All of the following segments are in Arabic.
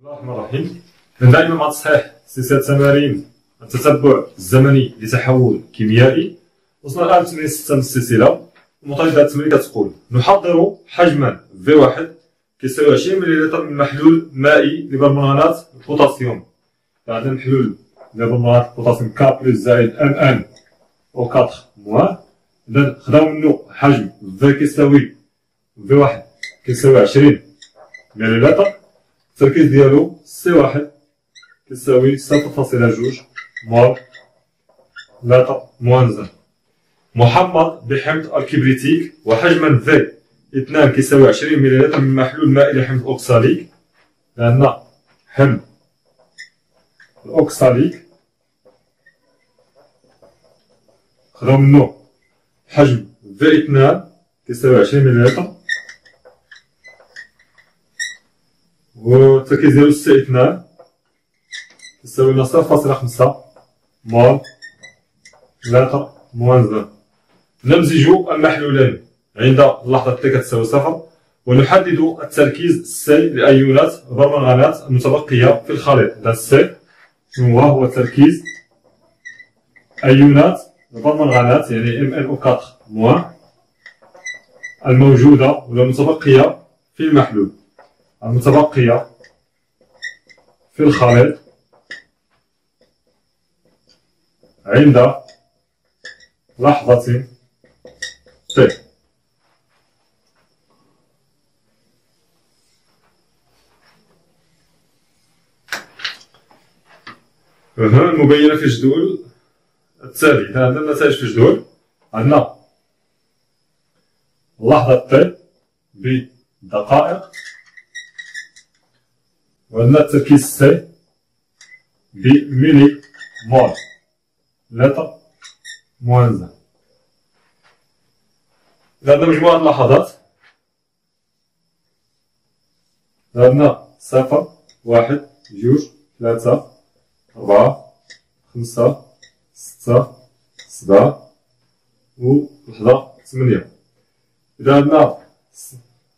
بسم الله الرحمن الرحيم. دائما مع تصحيح سلسلة تمارين التتبع الزمني لتحول كيميائي. وصلنا الآن لتمرين 6 من السلسلة. المطالب هذه التمرين كتقول: نحضر حجما V1 كيساوي 20 مليلتر من محلول مائي لبرمنغانات البوتاسيوم. عندنا محلول لبرمنغانات البوتاسيوم K بلس زائد MnO4 موان. إذا خداو منو حجم V كيساوي V1 كيساوي 20 مليلتر. التركيز ديالو C1 كيساوي 0.2 مول لتر موان زان. محمض بحمض الكبريتيك وحجما V2 كيساوي 20 مليلتر من محلول مائي لحمض الأوكساليك. عندنا حمض الأوكساليك خداو منو حجم V2 كيساوي 20 مليلتر، والتركيز ديالو C2 يساوي لنا 0.5 مول لتر موان زان. نمزج المحلولين عند اللحظة T كتساوي 0، ونحدد التركيز C لأيونات البرمنغانات المتبقية في الخليط. إذا C شنو هو تركيز أيونات البرمنغانات يعني MnO4 موان الموجودة ولا المتبقية في المحلول، المتبقية في الخليط عند لحظة T. المبينة في الجدول التالي. إذا عندنا النتائج في الجدول، عندنا لحظة T بدقائق، وعندنا التركيز C بملي مول لتر موان زان. إذا عندنا مجموعة اللحظات، عندنا 0 1 2 3 4 5 6 7 و لحظة 8. إذا عندنا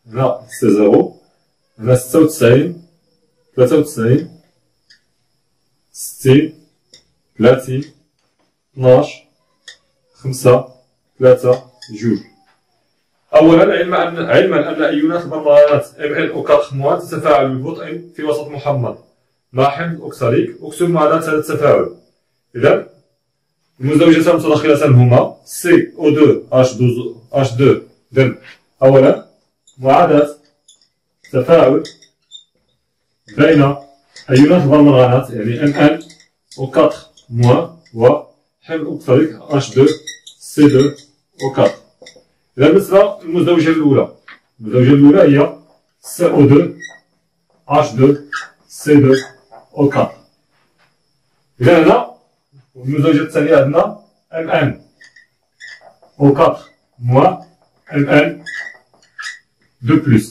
هنا C0، هنا 96 93 60 30 12 5 3 2. أولا علما أن أيونات البرمنغانات MnO4 موان تتفاعل ببطء في وسط محمض مع حمض أوكساليك، اكتب معادلة هذا التفاعل. إذا المزدوجتان المتداخلتان هما CO2H2. إذا أولا معادلة تفاعل بين أيونات البرمنغانات يعني MnO4 موان وحمض أوكساليك H2CO2. إذا بالنسبة للمزدوجة الأولى، المزدوجة الأولى هي CO2H2CO2. إذا هنا المزدوجة الثانية عندنا MnO4 موان Mn2+.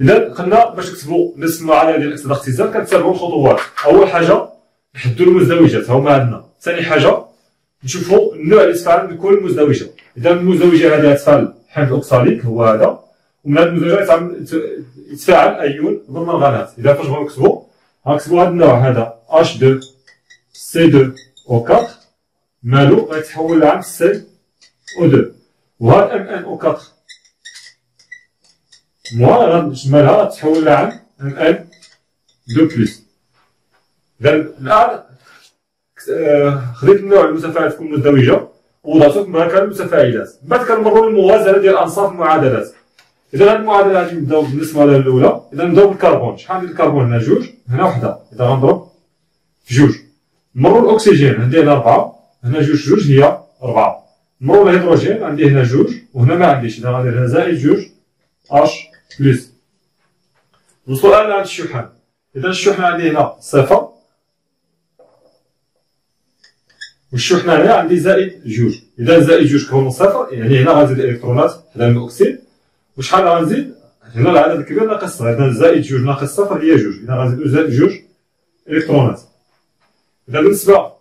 إذا قلنا باش نكتبو نفس المعادلة ديال الأكسدة اختزال كنتبعو الخطوات. أول حاجة نحددو المزدوجات هما عندنا، ثاني حاجة نشوفو النوع اللي تفاعل بكل مزدوجة. إذا المزدوجة هذه غتفعل حمض أوكساليك هو هذا، ومن هاد المزدوجة يتفاعل أيون برمنغانات. إذا فاش بغا نكتبو غنكتبو هاد النوع هذا H2C2O4 مالو غيتحول لعند CO2، وهاد MnO4 موان مالها غتحول لعند Mn2+. إذا الآن خديت النوع المتفاعل في كل مزدوجة ووضعتو كما كانوا المتفاعلات، من بعد كنمرو للموازنة ديال أنصاف المعادلات. إذا هاد المعادلة غادي نبداو بالنسبة للأولى. إذا نبداو بالكربون، شحال عندي الكربون؟ هنا 2 هنا وحدة، إذا غنضرب في 2. نمرو الأكسجين عندي هنا 4 هنا 2 هي 4. نمرو الهيدروجين عندي هنا 2 وهنا ما عنديش، إذا غندير هنا زائد 2 H+. نوصلو الآن عند الشحن. إذا الشحنة عندي هنا 0 والشحنة هنا عندي زائد 2. إذا زائد 2 كون 0 يعني هنا غنزيد الإلكترونات حدا من الأكسيد، وشحال غنزيد؟ هنا العدد الكبير ناقص صفر. إذا زائد 2 ناقص 0 هي 2. إذا غنزيدو زائد 2 إلكترونات. إذا بالنسبة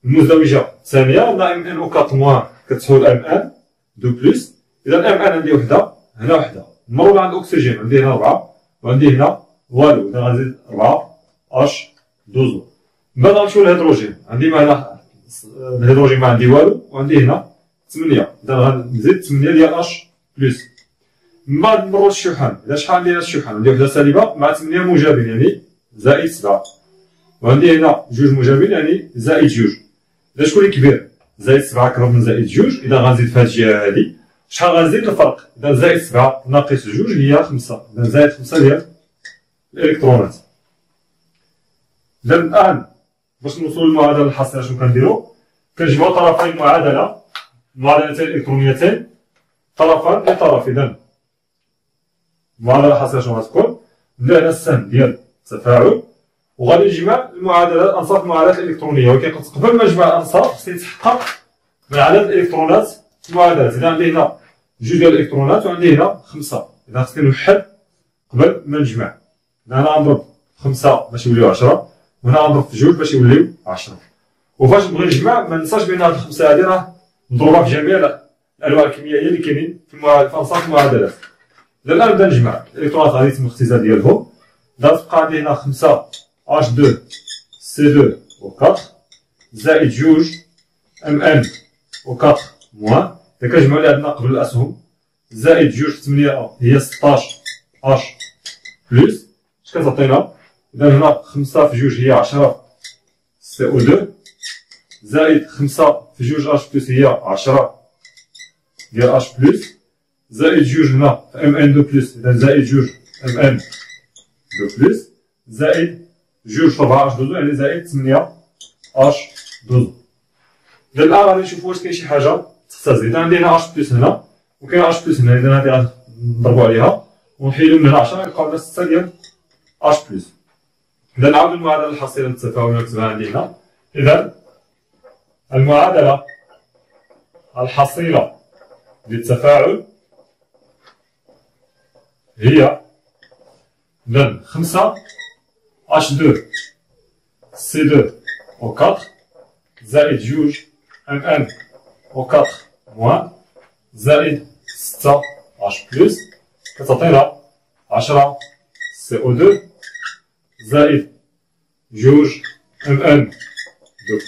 للمزدوجة الثانية عندنا MnO4 موان كتحول Mn2+. إذا Mn عندي وحدة هنا وحدة. نمرو عند الأكسجين عندي هنا 4 وعندي هنا والو، إذا غنزيد 4 اش 12. من بعد غنمشيو للهيدروجين، عندي معنا الهيدروجين ما عندي والو، وعندي هنا 8، إذا غنزيد 8 ديال اش بلس. من بعد نمرو للشحن، إذا شحال عندي هنا الشحن؟ عندي وحدة سالبة مع 8 موجبين يعني زائد 7، وعندي هنا جوج موجبين يعني زائد جوج. إذا شكون اللي كبير؟ زائد 7 أكبر من زائد جوج، إذا غنزيد في هاد الجهة هادي شحال غنزيد الفرق؟ إذا زائد 7 ناقص جوج هي 5، إذا زائد 5 ديال الإلكترونات. إذا الآن باش نوصلو للمعادلة الحاصلة شنو كنديرو؟ كنجمعو طرفي معادلتين إلكترونيتين طرفان لطرف. إذا المعادلة الحاصلة شنو غتكون؟ نبدا هنا السهم ديال التفاعل وغادي نجمع المعادلة أنصاف المعادلات الإلكترونية، ولكن قبل ما نجمع الأنصاف خصني نتحقق من عدد الإلكترونات في المعادلات. إذا عندي هنا جوج ديال الإلكترونات وعندي هنا 5، إذا خصني نوحد قبل ما نجمع. إذا أنا غنضرب في 5 باش يوليو 10، وهنا غنضرب في جوج باش يوليو 10. وفاش نبغي نجمع ما ننساش بأن هاد الخمسة هادي راه مضروبة في جميع الأنواع الكيميائية اللي كاينين في أنصاف المعادلات. إذا الآن نبدا نجمع الإلكترونات غادي يتم الاختزال ديالهم. إذا تبقى عندي هنا 5 H2 C2 و 4 زائد جوج MN و 4 موان. إذا كنجمعو اللي عندنا قبل الأسهم زائد جوج في 8 هي 16 H بلس اش كتعطينا؟ إذا هنا 5 في جوج هي 10 CO2 زائد 5 في جوج H بلس هي 10 ديال H بلس زائد جوج هنا في MN2 بلس، إذا زائد جوج MN2 بلس زائد جوج في 4 H12 يعني زائد 8 H12. إذا الآن غادي نشوفو واش كاين شي حاجة تختزل. إذا عندي هنا H بلس هنا وكاين H بلس هنا، إذا هادي غنضربو عليها ونحيدو من هنا 10 يبقاو لنا 6 ديال H بلس. إذا نعاودو المعادلة الحاصلة للتفاعل نكتبها عندي هنا. إذا المعادلة الحاصلة للتفاعل هي إذا 5 H2 C2 و 4 زائد جوج MN و 4 موان زائد 6 H بلس كتعطينا 10 CO2 زائد جوج MN2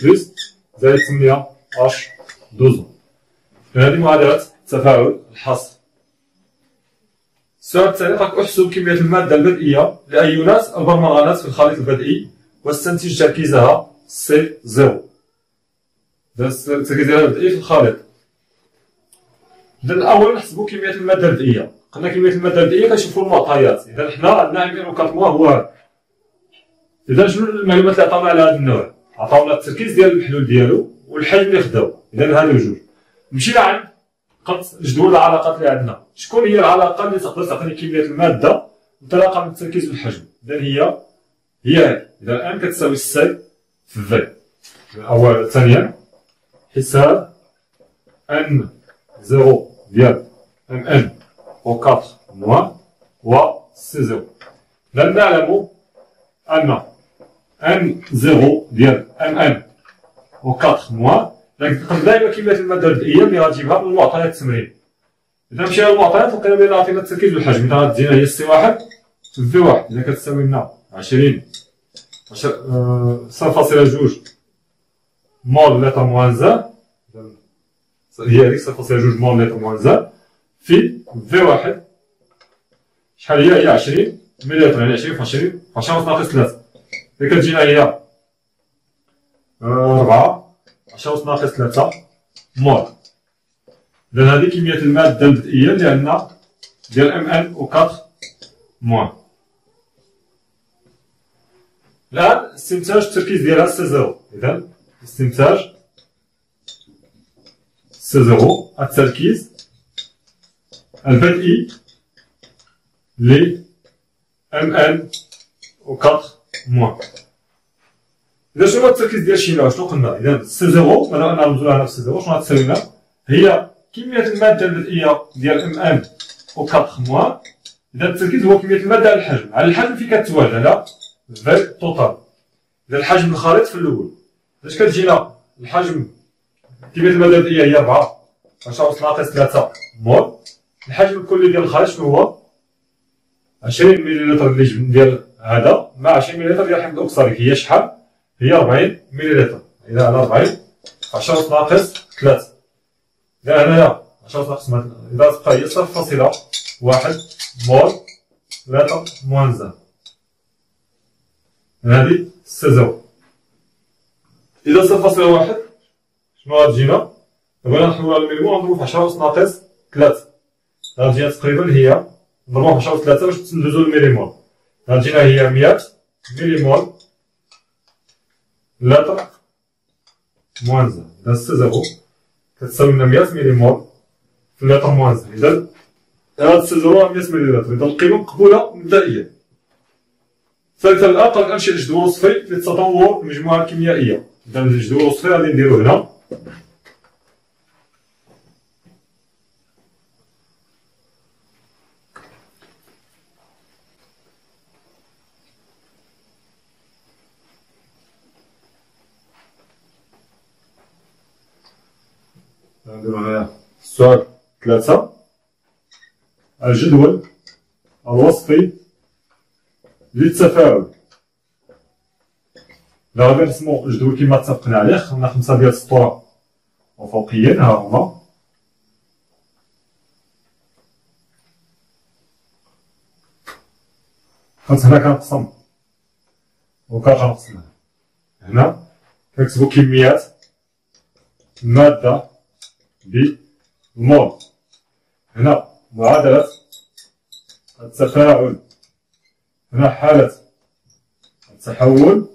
بلس زائد 8 H12. هذه معادلة التفاعل الحاصل. السؤال الثاني راك احسب كمية المادة البدئية لأيونات البرمغانات في الخليط البدئي واستنتج تركيزها C0. التركيز ديالها البدئي في الخليط. إذا الأول نحسبو كمية المادة البدئية. قلنا كمية المادة البدئية كنشوفو المعطيات. إذا حنا عندنا MN4 هو هذا. إذا شنو المعلومات اللي عطاونا على هذا النوع؟ عطاونا التركيز ديال الحلول ديالو والحجم اللي خداو. إذا هادو جوج. مشينا عند جدول العلاقات اللي عندنا. شكون هي العلاقة اللي تقدر تعطيني كمية المادة انطلاقا من التركيز والحجم؟ إذا هي هذه. إذا الآن كتساوي سي في في. أولا ثانيا حساب ان 0 ديال MN و 4 موان و سي 0. إذا نعلم أن ان 0 ديال MN و 4 موان كنقدر دائما كمية المادة البدئية ملي غتجيبها من المعطيات التمرين. إذا مشينا للمعطيات لقينا بأن عطينا التركيز والحجم. إذا غتجينا هي سي واحد في في واحد، إذا كتساوي لنا 20 0.2 مول لتر موان زان، هي هذيك 0.2 مول لتر موان زان في في واحد شحال هي؟ هي 20 مليلتر، يعني 20 في 20 في 10 ناقص 3. إذا كتجينا هي 4 10 ناقص 3 مول. إذا هذه كمية المادة البدئية اللي عندنا ديال MN و 4 موان. الآن استنتاج التركيز ديالها سي 0. إذا استنتاج سي 0 التركيز البدئي ل MN و 4 موان. إذا شنو هو التركيز ديال شي نوع؟ شنو قلنا؟ إذا سي 0 مادام أننا نرمزو لها نفس سي 0 شنو غتساوي لنا؟ هي كمية المادة البدئية ديال MN و 4 موان. إذا التركيز هو كمية المادة على الحجم. على الحجم فين كتوالد؟ على في توتال. إذا الحجم الخليط في الأول. فاش كتجينا الحجم كمية المادة البدئية هي 4 ناقص 3 مول. الحجم الكلي ديال الخليط شنو هو؟ 20 مليلتر اللي ندير هذا مع 20 مليلتر ديال حمض الاوكساليك هي شحال؟ هي 40 مليلتر. إذا على 40 10 ناقص 3. إذا هنايا 10 ناقص إذا تبقى هي 0.1 مول 3 موان زان. هادي سي0. إذا 0.1 شنو غتجينا؟ دابا نحولها للمليمول نضربو في 10 ناقص 3. غتجينا تقريبا هي نضربوها في 10 3 باش ندوزو للمليمول. غتجينا هي 100 مليمول لتر موان زان. إذا سي0 كتساوي لنا 100 مليمول في لتر موان زان. إذا هاد سي0 100 مليلتر. إذا القيمة مقبولة مبدئيا. ثالثا الآن أنشئ جدول وصفي لتطور المجموعة الكيميائية. إذا الجدول الوصفي غادي نديرو هنا. نديرو هنايا السؤال 3. الجدول الوصفي للتفاعل. لا غادي نرسمو الجدول كيما اتفقنا عليه. خدنا 5 ديال السطور أفقيين ها هما. حيت هنا كنقسم وكنقسم هنا كنكتبو كميات المادة بالمول. هنا معادلة التفاعل. هنا حالة التحول.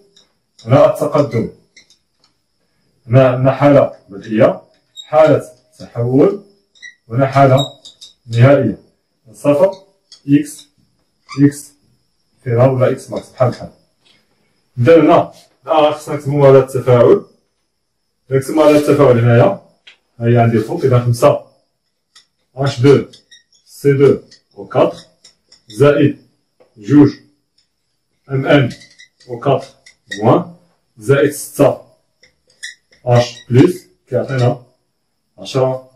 هنا التقدم. هنا عندنا حالة بدئية، حالة تحول، وهنا حالة نهائية. صفر إكس إكس فيها ولا إكس ماكس بحال بحال. إذا هنا خصنا نكتبو معادلة التفاعل. نكتب معادلة التفاعل هنايا هي عندي الفوق. إذا 5 H2 C2 و4 زائد 2 MN و4 موان زائد 6 H بلس كيعطينا 10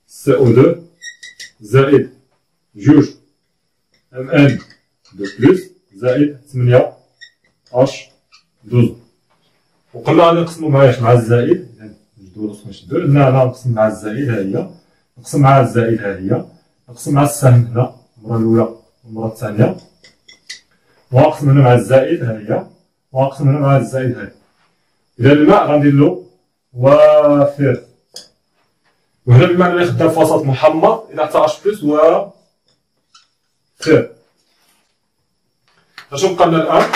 CO2 زائد 2 MN دو بلس زائد 8 H12. وقلنا غادي نقسمو مع الزائد. الجدول الوصفي نشدو هنا نقسم مع الزائد ها هي، نقسم مع الزائد ها هي، نقسم مع السهم هنا المرة الأولى والمرة الثانية، ونقسم هنا مع الزائد ها هي، ونقسم هنا مع الزائد ها هي. إذا الماء غنديرلو وافر. وهنا بما أنني خدام في وسط محمر إذا حتى اش بلس وافر. اشنو بقى لنا الآن؟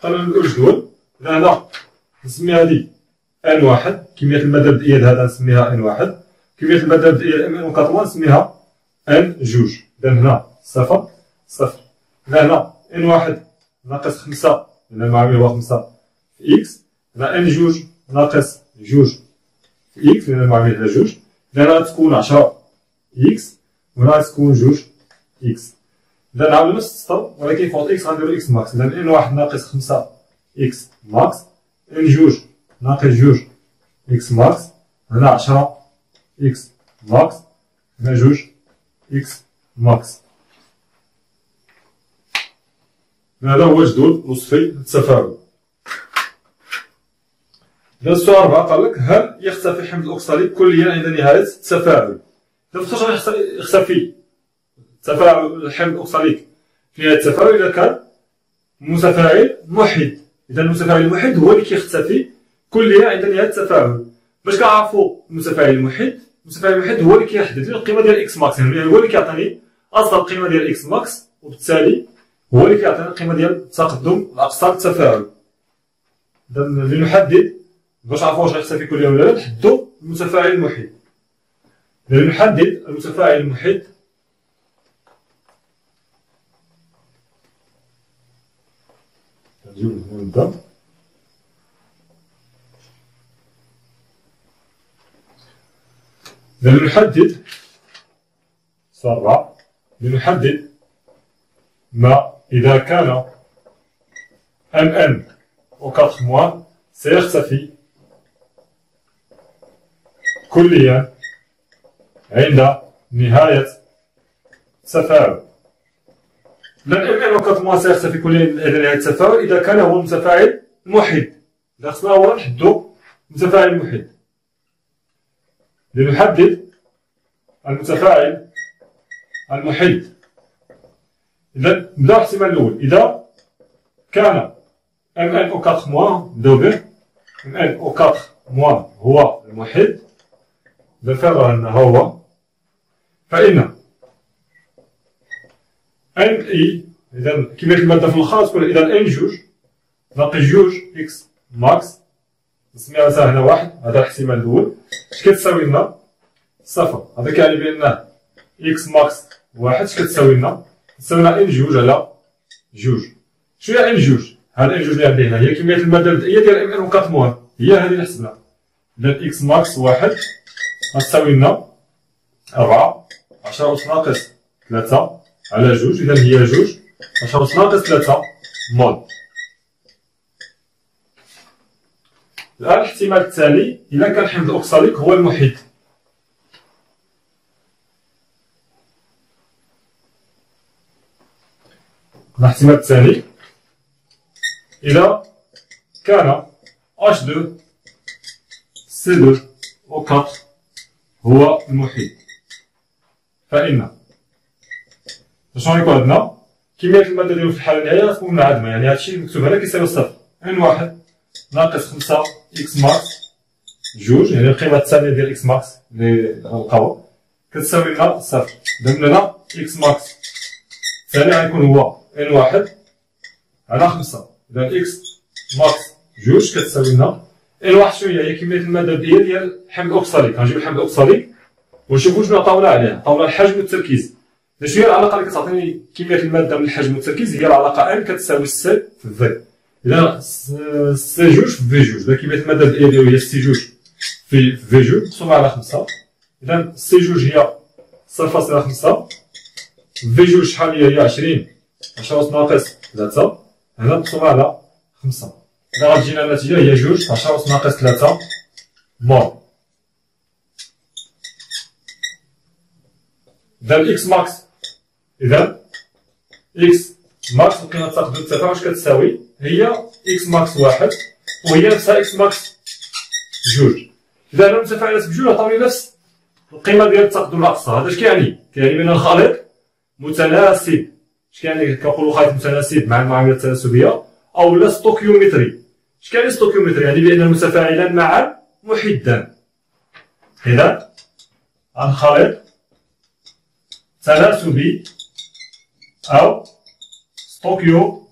بقى لنا الجدول. إذا هنا نسمي هادي N1 كمية المادة البدئية لهذا نسميها N1. كمية المادة البدئية MnO4 نسميها N2. إذا هنا 0 0. إذا هنا N1 ناقص 5 لأن المعامل هو 5 في إكس. هنا N2 ناقص 2 في إكس لأن المعامل هي 2. إذا هنا غتكون 10 إكس وهنا غتكون 2 إكس. إذا نعاودو نفس السطر ولكن فوق إكس غنديرو إكس ماكس. إذا N1 ناقص 5 إكس ماكس. N2 ناقص 2 إكس ماكس. هنا 10 إكس ماكس. هنا 2 إكس ماكس. هذا هو الجدول الوصفي للتفاعل. إذا السؤال 4 قال لك هل يختفي حمض الأوكساليك كليا عند نهاية التفاعل؟ إذا فاش يختفي تفاعل حمض الأوكساليك في نهاية التفاعل إذا كان متفاعل محد. إذا المتفاعل المحد هو اللي كيختفي كليا عند نهاية التفاعل. باش كنعرفو المتفاعل المحد؟ المتفاعل المحد هو اللي كيحدد لي القيمة ديال إكس ماكس. يعني هو اللي كيعطيني أصل القيمة ديال إكس ماكس، وبالتالي هو اللي كيعطينا القيمة ديال التقدم الأقصى للتفاعل. إذا لنحدد باش نعرفو واش غيختفي كليا ولا لا نحددو المتفاعل المحد. لنحدد المتفاعل المحد نبدا. لنحدد سرع لنحدد ما إذا كان MN و4 موان سيختفي كليا عند نهاية التفاعل. إذا ام ان أوكاط موان سيختفي كل إلى نهاية التفاعل إذا كان هو المتفاعل محيد. إذا خصنا أولا نحدو المتفاعل المحيد. لنحدد المتفاعل المحيد. إذا نبداو الاحتمال الأول، إذا كان ام ان أوكاط موان نبداو به ام ان أوكاط موان هو المحيد، إذا فرضنا أنه هو، فإن ان اي إذا كمية المادة في الخاص تكون إذا ان جوج باقي جوج إكس ماكس نسميها مثلا هنا واحد، هذا الاحتمال الأول، اش كتساوي لنا؟ صفر. هذا كيعني بأن إكس ماكس واحد اش كتساوي لنا؟ كتساوي لنا ان جوج على جوج. شنو هي ان جوج؟ هاد ان جوج اللي عندي هنا هي كمية المادة البدئية ديال ام ان أوكاط موان، هي هذه اللي حسبناها. إذا إكس ماكس واحد غتساوي لنا 4 10 أس ناقص 3 على جوج، إذا هي جوج 10 أس ناقص 3 مول. الآن الاحتمال التالي إذا كان حمض أوكساليك هو المحيد. الاحتمال الثاني إذا كان H2CO4 هو المحيد، فإن شنو غيكون عندنا؟ كمية المادة ديالو في الحالة النهائية غتكون منعدمة، يعني هادشي مكتوب هنا كيساوي صفر. ان واحد ناقص 5 إكس ماكس جوج، يعني القيمة الثانية ديال إكس ماكس اللي غنلقاوها كتساوي لنا صفر. إذا من هنا إكس ماكس الثاني غيكون هو ان واحد على 5. إذا إكس ماكس جوج كتساوي لنا ان واحد شنو هي كمية المادة البدئية ديال حمض أوكساليك. غنجيب الحمض الأوكساليك ونشوفو شنو عطاونا عليه، عطاونا الحجم والتركيز. شنو هي العلاقة اللي كتعطيني كمية المادة من الحجم والتركيز؟ هي العلاقة ان كتساوي سي في في. إذا سي جوج في في جوج، إذا كمية المادة البدئية ديالو هي سي جوج في في جوج مقسومة على 5. إذا سي جوج هي 0.5 في جوج شحال هي 20 10 ناقص 3 هنا مقسومة على 5. إذا غتجينا النتيجة هي جوج 10 ناقص 3 مول. إذا إكس ماكس، إذا إكس ماكس القيمة تاخد التفاعل واش كتساوي؟ هي إكس ماكس واحد وهي نفسها إكس ماكس جوج. إذا هنا المتفاعلات بجوج عطاوني نفس القيمة ديال التقدم الأقصى. هذا اش كيعني؟ كيعني بأن الخليط متناسب. اش كيعني كنقولو خليط متناسب مع المعاملة التناسبية أو لا ستوكيومتري. اش كيعني ستوكيومتري؟ يعني بأن المتفاعلان معا محدان. إذا الخليط تناسبي أو ستوكيومتري.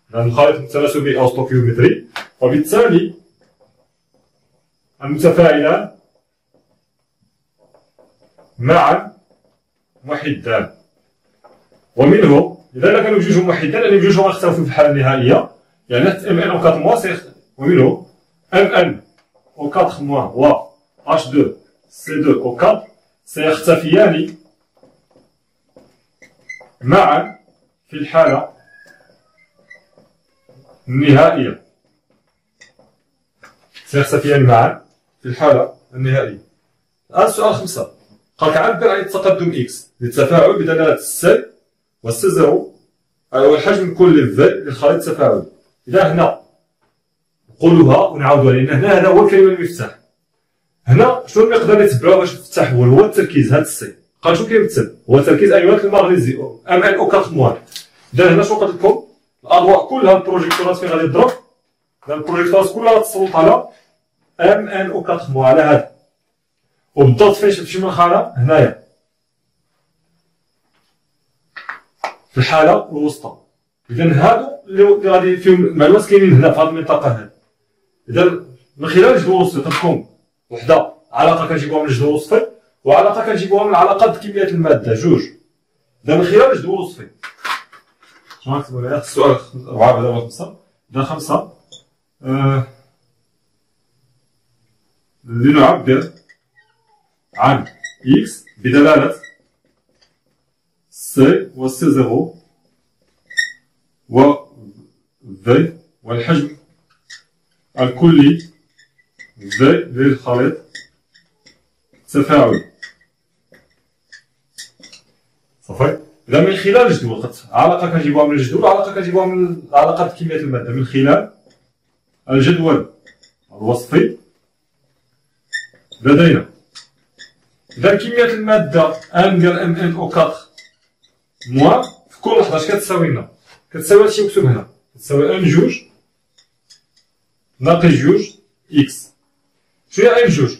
إذا الخليط تناسبي أو ستوكيومتري، وبالتالي المتفاعلان معا محدان. ومنه إذا كانوا بجوجهم محدان يعني بجوجهم غيختلفوا في الحالة النهائية، يعني ام ان أو 4 موان ومنه ام ان أو 4 موان و H2 C2 أو 4 سيختفيان معا في الحالة النهائية. سيختفيان معا في الحالة النهائية. الآن السؤال 5 قالك عبر عن التقدم إكس للتفاعل بدلالة السي والسي زيرو هو الحجم كل في للخليط التفاعلي. إذا هنا نقولوها ونعاودوها لأن هنا هذا هو الكلمة المفتاح. هنا شنو المقدار اللي تبعوه باش التحول؟ هو التركيز. هذا السي قال شنو كيمثل؟ هو تركيز أيونات المغنيسي ام ان أو 4 موان. إذا هنا شنو قلت لكم؟ الأضواء كلها البروجيكتورات فين غادي تضرب؟ البروجيكتورات كلها غتسلط على ام ان أو 4 موان على هذا، وبالضبط فين شي منخرة هنايا في الحالة الوسطى. إذا هادو اللي غادي فيهم المعلومات كاينين هنا في هاد المنطقة هادي. إذا من خلال الجدول الوصفي تكون وحدة علاقة كنجيبوها من الجدول الوصفي وعلاقة كنجيبوها من علاقات كميات المادة جوج. إذا من خلال الجدول الوصفي شنو غنكتبو هنايا؟ السؤال 4 بعدا ولا 5. إذا 5 لنعبر عن إكس بدلالة سي والسي زيرو و في والحجم الكلي في للخليط التفاعلي. صافي. إذا من خلال الجدول علاقة كنجيبوها من الجدول، علاقة كنجيبوها من علاقة كمية المادة من خلال الجدول الوصفي لدينا. إذا كمية المادة أن ديال ام ان او 4 موان في كل لحظة اش كتساوي لنا؟ كتساوي هادشي مكتوب هنا، كتساوي ان جوج ناقص جوج اكس. شنو هي ان جوج؟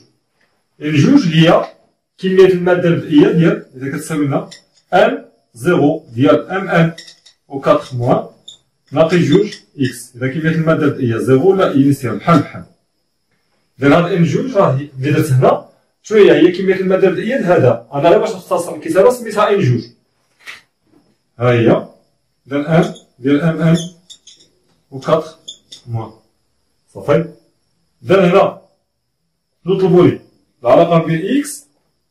ان جوج هي كمية المادة البدئية ديال إذا كتساوي لنا ان زيرو ديال ام ان او 4 موان ناقص جوج اكس. إذا كمية المادة البدئية زيرو ولا إنيسيال بحال بحال. إذا هاد ان جوج راه اللي درت هنا شنو هي كمية المادة البدئية لهذا. أنا غير باش نختصر الكتابة سميتها ان جوج. ها هي. إذا ان ديال ام ان او 4 موان. صافي. إذا هنا نطلبوا لي العلاقة بين اكس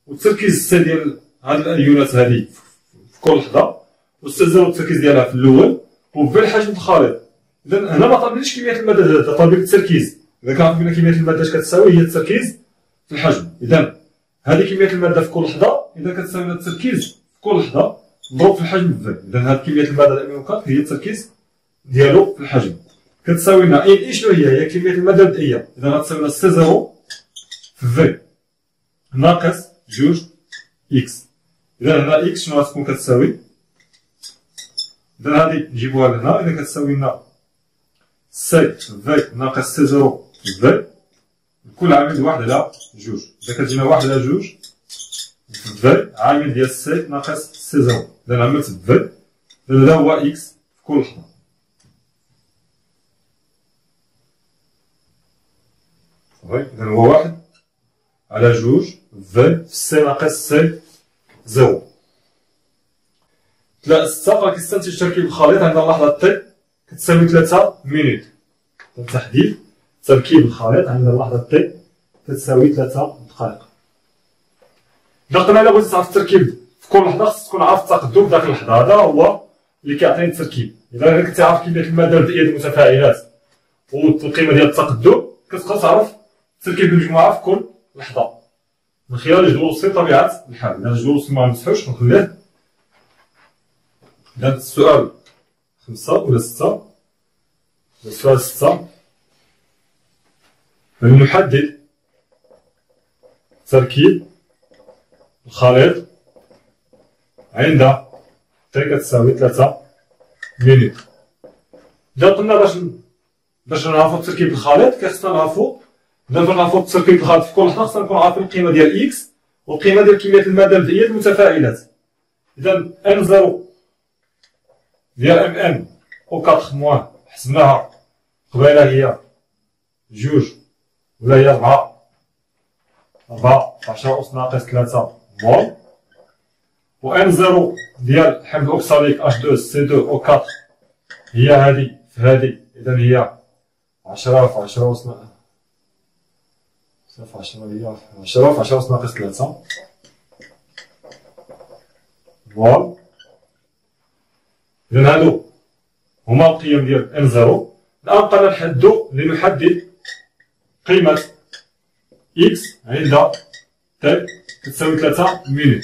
والتركيز السي ديال هاد الأيونات هادي في كل لحظة، والسي زيرو التركيز ديالها في الأول، وبين حجم الخليط. إذا هنا ما طالبليش كمية المادة، طالب لي التركيز. إذا كان عرفنا كمية المادة اش كتساوي هي التركيز في الحجم. إذا هذه كمية المادة في كل لحظة إذا كتساوي لنا التركيز في كل لحظة مضروب في الحجم في. إذا هاد كمية المادة ديال الميوكات هي التركيز ديالو في الحجم. كتساوي لنا إن إي شنو هي كمية المادة البدئية. إذا غتساوي لنا سي زيرو في في ناقص جوج إكس. إذا هنا إكس شنو غتكون كتساوي؟ إذا هادي نجيبوها لهنا. إذا كتساوي لنا سي في ناقص سي زيرو في كل عامل واحد على جوج. إذا كتجينا واحد على جوج في عامل ديال سي ناقص سي زيرو. إذا عملت في هذا هو إكس في كل لحظة. صافي. إذا هو واحد على جوج في سي ناقص سي زيرو. ستة كيستنتج تركيب الخليط عند اللحظة تي كتساوي 3 مينوت. تحديد تركيب الخليط عند اللحظة تي كتساوي 3 دقائق. إذا قلنا إلا بغيتي تعرف التركيب في كل لحظة خصك تكون عارف التقدم في داك اللحظة. هذا هو اللي كيعطيني التركيب. إذا كنتي عارف كمية المادة البدئية المتفاعلات والقيمة ديال التقدم كتقدر تعرف تركيب المجموعة في كل لحظة من خلال الجدول الوصفي بطبيعة الحال. إذا الجدول الوصفي منمسحوش نخليه. إذا السؤال 5 ولا 6. السؤال 6 نحدد تركيب الخليط عند تي كتساوي 3 مينوت. إذا قلنا باش نعرفو تركيب الخليط كيخصنا نعرفو تركيب الخليط في كل لحظة خصنا نكونو عارفين القيمة ديال إكس والقيمة ديال كمية المادة البدئية المتفاعلات. إذا ان زيرو ديال ام ان او 4 موان حسبناها قبيلة هي جوج ولا هي 4 10 أس ناقص 3 مول، و ان زيرو ديال حمض أوكساليك اش 2 سي 2 او 4 هي هادي في هادي. إذا هي 10 في 10 أس ناقص 10 في 10 أس ناقص 3 مول. إذا هادو هما القيم ديال ان زيرو. الآن بقينا لنحدد قيمة إكس عند تي كتساوي 3 مينوت.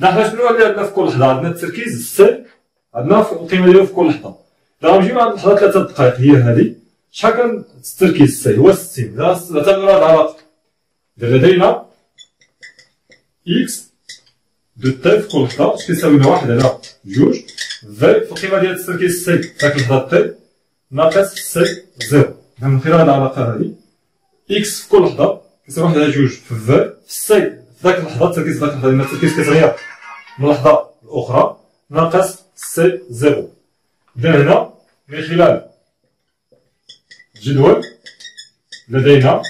حنا شنو اللي عندنا في كل لحظة؟ عندنا التركيز السي عندنا القيمة ديالو في كل لحظة. إذا غنمشيو عند اللحظة 3 دقائق هي هادي. شحال كان التركيز السي؟ هو 60. إذا اعتبرنا هاد العلاقة إذا لدينا إكس دو تي في كل لحظة اش كيساوي لنا 1 على جوج في القيمة ديال التركيز السي في داك اللحظة تي ناقص سي زيرو. من خلال هاد العلاقة هادي إكس في كل لحظة كيساوي 1 على جوج في السي في داك اللحظة التركيز في داك اللحظة لأن التركيز كيتغير من لحظة لأخرى ناقص سي زيرو. إذا هنا من خلال الجدول لدينا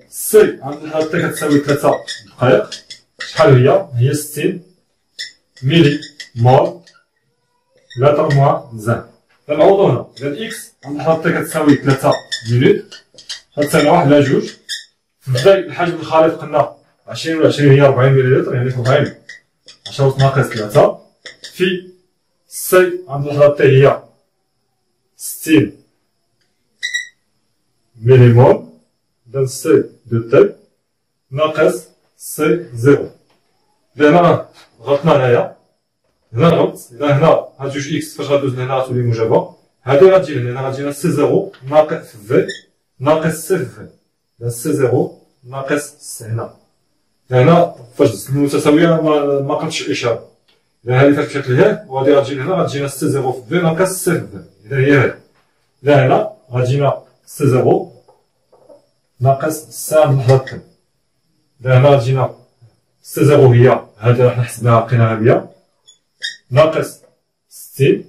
سي عند اللحظة تي كتساوي 3 دقائق. شحال هي 60 ميلي مول لتر موان زان. نعوضو هنا. إذا إكس عند اللحظة تي كتساوي 3 مينوت غتساوي 1 على جوج في الحجم الخليط قلنا 20 ولا 20 هي 40 مليلتر يعني 40 10 ناقص 3 في سي عند اللحظة تي هي 60 ميلي مول. إذا سي دو تي ناقص سي زيرو. إذا هنا غلطنا هنايا هنا غلط. إذا هنا هاد جوج إكس فاش غادوز لهنا غتولي موجبة، هادي غتجي لهنا غتجي لنا سي زيرو ناقص في ناقص سي في. إذا سي زيرو ناقص سي هنا. هنا فاش زدت المتساوية ما قلتش الإشارة. إذا هادي فاش مشات لهيه وهادي غتجي لهنا غتجينا سي زيرو في ناقص سي في. إذا هي هادي. إذا هنا غتجينا سي زيرو ناقص سي عند اللحظة الثانية. إذا هنا غتجينا سي زيرو هي هادي راح نحسبها لقيناها بيا ناقص 60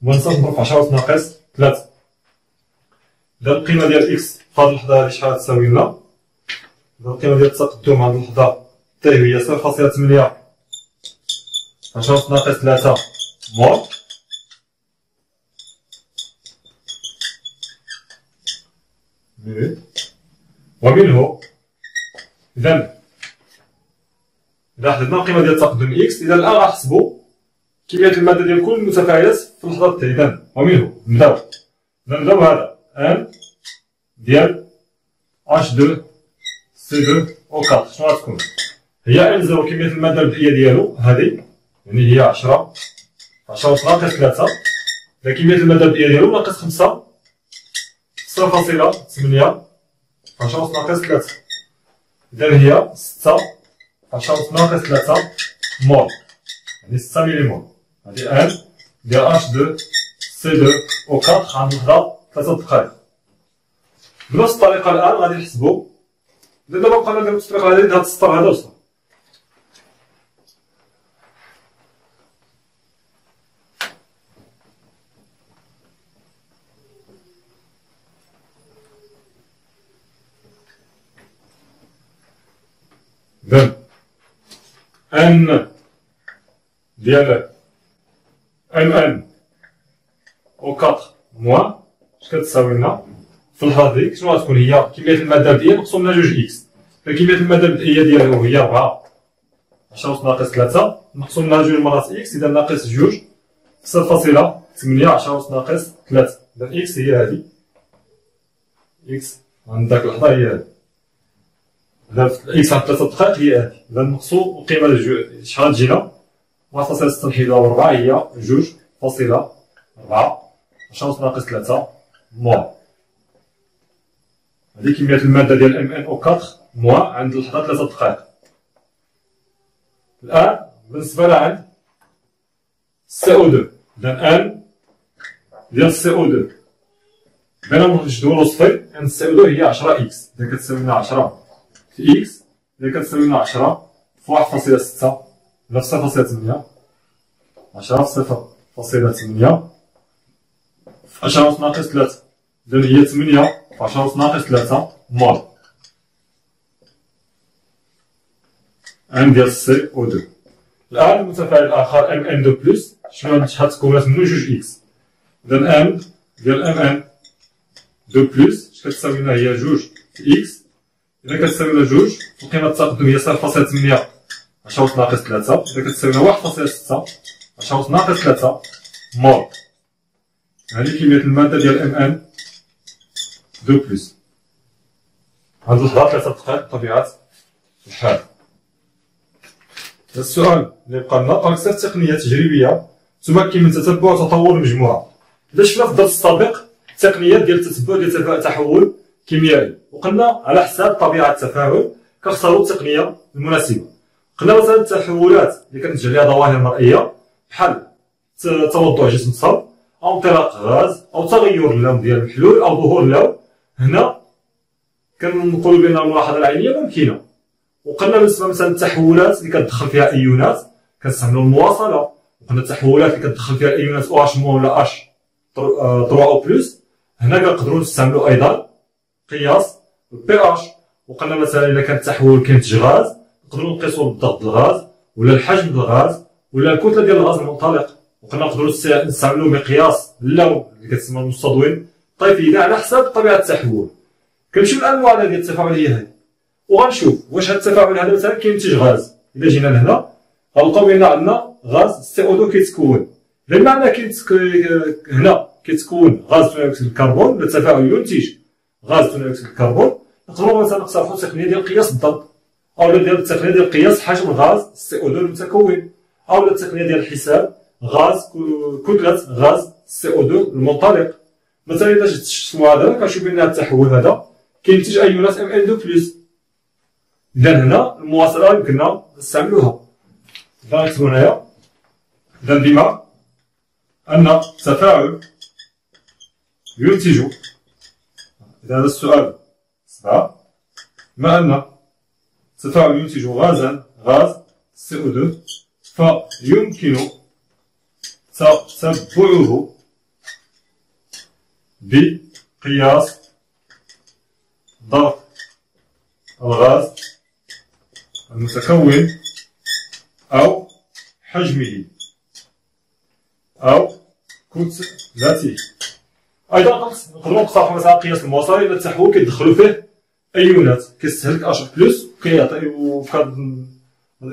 منصف نضرب في 10 ناقص 3. إذا القيمة ديال إكس في هاد اللحظة هادي شحال تساوي لنا؟ إذا القيمة ديال التقدم هاد اللحظة تي هي 0.8 10 ناقص 3 مول ومنه إذا حددنا القيمة ديال التقدم إكس، إذا الآن غنحسبو كمية المادة ديال كل المتفاعلات في اللحظة تاعي. إذا ومنه نبداو هذا ان ديال H2 C2 O4 شنو غتكون؟ هي ان زيرو كمية المادة البدئية ديالو هادي، يعني هي 10 ناقص 3. إذا كمية المادة البدئية ديالو ناقص 5 0.8 10 ناقص 3. إذا هي 6 10 ناقص 3 مول، يعني 6 مليمول. هادي ان ديال H2 C2 O4 عند اللحظة 3 دقائق. بنفس الطريقة الآن غادي نحسبو. دابا بقينا نديرو التطبيق هذا هاد السطر هذا وصل. إذا ان ديال ان O4 موان اش كتساوي لنا في اللحظة ديك؟ شنو غتكون هي كمية المادة البدئية مقسوم على جوج إكس. فكمية المادة البدئية ديالو هي 4 10 ناقص 3 مقسوم على جوج مرات إكس. إذا ناقص جوج 0.8 10 ناقص 3. إذا إكس هي هادي، إكس عند داك اللحظة هي هادي. إذا إكس عند 3 دقائق هي هادي. إذا نقصو القيمة ديال شحال تجينا 1.6 نحيدوها ب4 هي 2.4 10 ناقص 3 مول. هذه كمية المادة ديال MnO4 موان عند اللحظة 3 دقائق. الآن بالنسبة لعند CO2، إذا ان ديال CO2 بغينا نوجدو الوصفي عند CO2 هي 10 إكس. إذا كتساوي لنا 10 في إكس، إذا كتساوي لنا 10 في 1.6 إلا في 0.8 10 في 0.8 في 10 ناقص 3. إذا هي 8 في 10 ناقص 3 مول ان ديال CO2. الآن المتفاعل الآخر Mn2+، شنو شحال تكونات منو جوج إكس. إذا ان ديال Mn2+، اش كتساوي لنا هي جوج في إكس. إذا كتساوي لنا جوج القيمة التقدم هي 0.8 10 ناقص 3. إذا كتساوي لنا 1.6 10 ناقص 3 مول. هذه كمية المادة ديال Mn2+. عند اللحظة 3 دقائق بطبيعة الحال. السؤال اللي بقى لنا أكثر تقنية تجريبية تمكن من تتبع تطور المجموعة. إذا شفنا في الدرس السابق التقنيات ديال التتبع ديال تحول كيميائي، وقلنا على حساب طبيعة التفاعل كنختارو التقنية المناسبة. قلنا مثلا التحولات اللي كتنتج عليها ظواهر مرئية بحال توضع جسم صلب أو انطلاق غاز أو تغير اللون ديال المحلول أو ظهور اللون، هنا كنقولو بأن الملاحظة العينية ممكنة. وقلنا بالنسبة مثلا التحولات اللي كتدخل فيها أيونات كنستعملو المواصلة. وقلنا التحولات اللي كتدخل فيها الأيونات OH- ولا H3O+، هنا كنقدرو نستعملو أيضا قياس الPH. وقلنا مثلا إلا كان التحول كينتج غاز نقدرو نقيسو بالضغط الغاز ولا الحجم ديال الغاز ولا الكتلة ديال الغاز المنطلق. وقلنا نقدرو نستعملو مقياس اللون اللي كتسمى المستضوين الطيفي على حساب طبيعة التحول. كنمشيو للأنواع ديال التفاعلية هادي وغنشوف واش هاد التفاعل هذا مثلا كينتج غاز. إذا جينا لهنا غنلقاو بأن عندنا غاز CO2 كيتكون. بما أن هنا كيتكون غاز ثاني أكسيد الكربون، ولا التفاعل ينتج غاز ثاني أكسيد الكربون، نقدرو مثلا نقترحو التقنية ديال قياس الضغط، أو ديال التقنية ديال قياس حجم الغاز CO2 المتكون، أو التقنية ديال حساب غاز كتلة غاز CO2 المنطلق. مثلا إذا جيت تشوفوا هذا كنشوف بأن التحول هذا كينتج أيونات Mn2+. إذا هنا المواصلة يمكننا نستعملوها. إذا نكتبو هنايا إذا بما أن التفاعل ينتج، إذا هذا السؤال 7، بما أن التفاعل ينتج غاز CO2 فيمكن تتبعه بقياس ضغط الغاز المتكون أو حجمه أو كتلته. أيضا نقدرو نقترحو مثلا قياس المواصلة إلى التحول كيدخلو فيه أيونات كيستهلك H+ وكيعطي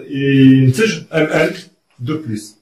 ينتج Mn2+.